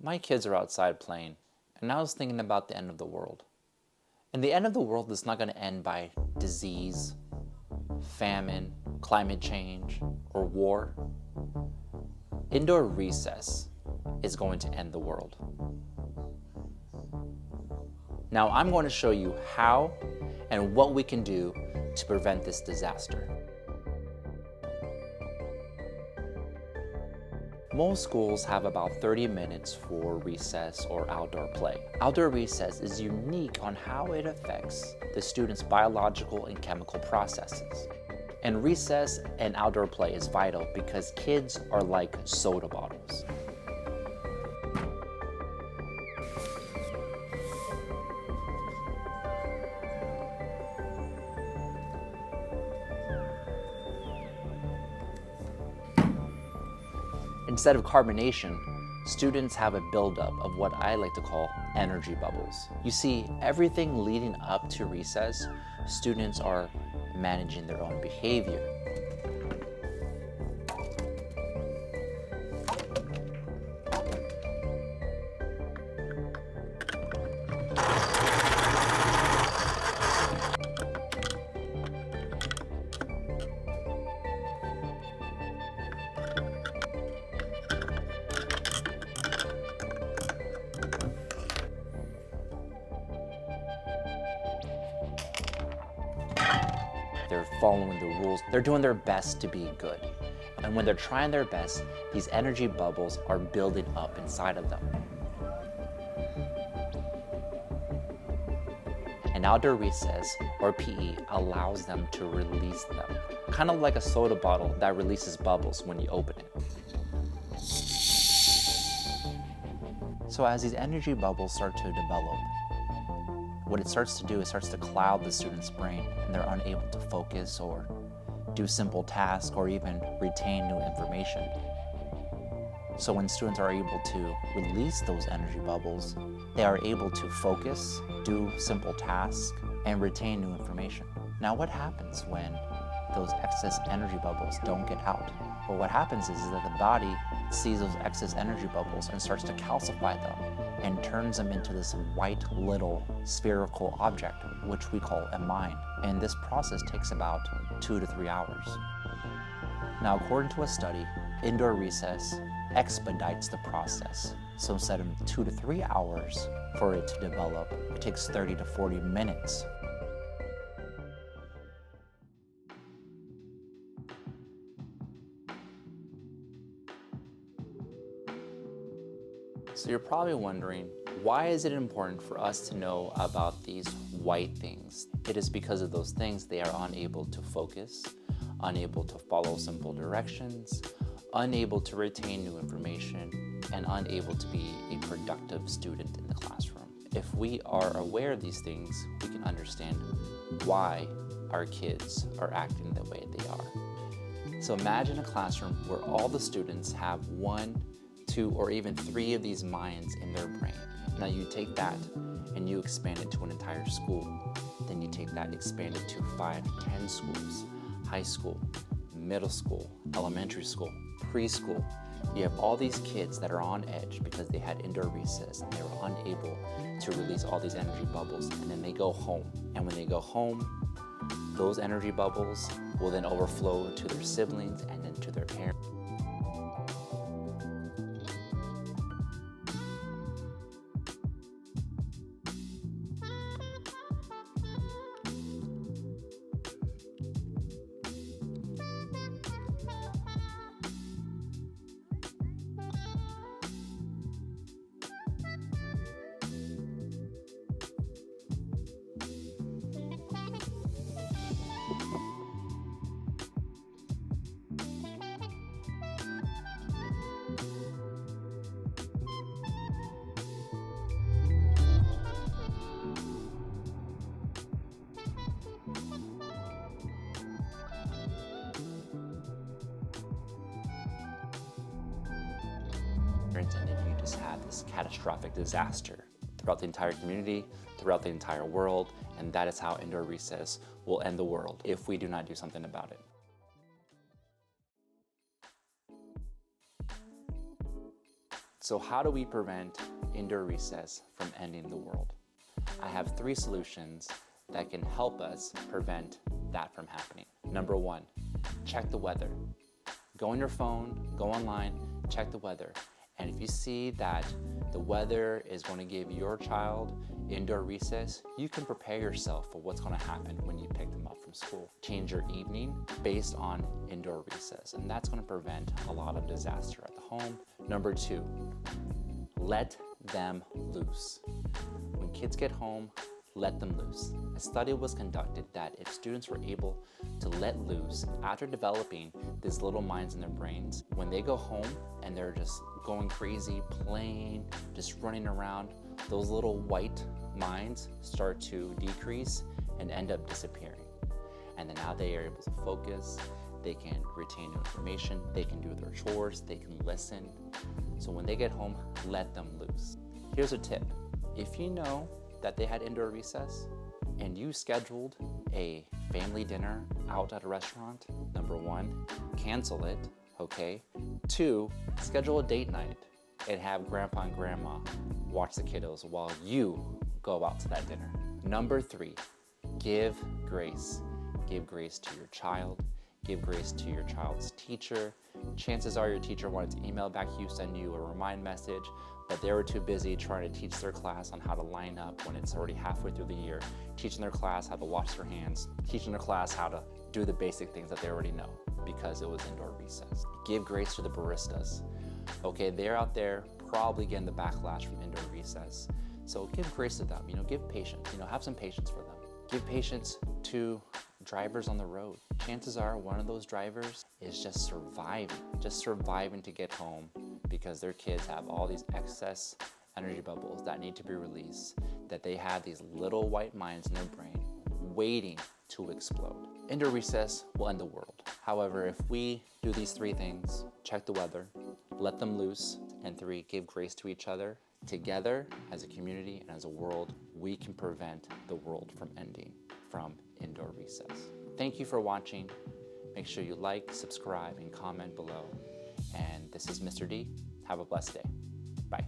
My kids are outside playing, and I was thinking about the end of the world. And the end of the world is not going to end by disease, famine, climate change, or war. Indoor recess is going to end the world. Now I'm going to show you how and what we can do to prevent this disaster. Most schools have about 30 minutes for recess or outdoor play. Outdoor recess is unique on how it affects the students' biological and chemical processes. And recess and outdoor play is vital because kids are like soda bottles. Instead of carbonation, students have a buildup of what I like to call energy bubbles. You see, everything leading up to recess, students are managing their own behavior. They're following the rules. They're doing their best to be good. And when they're trying their best, these energy bubbles are building up inside of them. And outdoor recess, or PE, allows them to release them. Kind of like a soda bottle that releases bubbles when you open it. So as these energy bubbles start to develop, what it starts to do is starts to cloud the student's brain, and they're unable to focus or do simple tasks or even retain new information. So when students are able to release those energy bubbles, they are able to focus, do simple tasks, and retain new information. Now what happens when those excess energy bubbles don't get out? Well, what happens is that the body sees those excess energy bubbles and starts to calcify them and turns them into this white little spherical object, which we call a mind. And this process takes about 2 to 3 hours. Now, according to a study, indoor recess expedites the process. So instead of 2 to 3 hours for it to develop, it takes 30 to 40 minutes. So you're probably wondering, why is it important for us to know about these white things? It is because of those things they are unable to focus, unable to follow simple directions, unable to retain new information, and unable to be a productive student in the classroom. If we are aware of these things, we can understand why our kids are acting the way they are. So imagine a classroom where all the students have 1, 2, or even 3 of these minds in their brain. Now you take that and you expand it to an entire school. Then you take that and expand it to 5 to 10 schools, high school, middle school, elementary school, preschool. You have all these kids that are on edge because they had indoor recess and they were unable to release all these energy bubbles, and then they go home. And when they go home, those energy bubbles will then overflow to their siblings and then to their parents. And then you just have this catastrophic disaster throughout the entire community, throughout the entire world, and that is how indoor recess will end the world if we do not do something about it. So how do we prevent indoor recess from ending the world? I have 3 solutions that can help us prevent that from happening. Number 1, check the weather. Go on your phone, go online, check the weather. And if you see that the weather is going to give your child indoor recess, you can prepare yourself for what's going to happen when you pick them up from school. Change your evening based on indoor recess, and that's going to prevent a lot of disaster at the home. Number 2, let them loose. When kids get home, let them loose. A study was conducted that if students were able to let loose after developing these little minds in their brains, when they go home and they're just going crazy, playing, just running around, those little white minds start to decrease and end up disappearing. And then now they are able to focus, they can retain information, they can do their chores, they can listen. So when they get home, let them loose. Here's a tip. If you know that they had indoor recess and you scheduled a family dinner out at a restaurant, number 1, cancel it, okay? 2, schedule a date night and have grandpa and grandma watch the kiddos while you go out to that dinner. Number 3, give grace. Give grace to your child. Give grace to your child's teacher. Chances are your teacher wanted to email back you, send you a remind message, but they were too busy trying to teach their class on how to line up when it's already halfway through the year, teaching their class how to wash their hands, teaching their class how to do the basic things that they already know because it was indoor recess. Give grace to the baristas. Okay, they're out there probably getting the backlash from indoor recess. So give grace to them, give patience, have some patience for them. Give patience to drivers on the road. Chances are one of those drivers is just surviving to get home because their kids have all these excess energy bubbles that need to be released, that they have these little white minds in their brain waiting to explode. Indoor recess will end the world. However, if we do these 3 things, check the weather, let them loose, and 3, give grace to each other, together as a community and as a world, we can prevent the world from ending from indoor recess. Thank you for watching. Make sure you like, subscribe, and comment below. And this is Mr. D. Have a blessed day. Bye.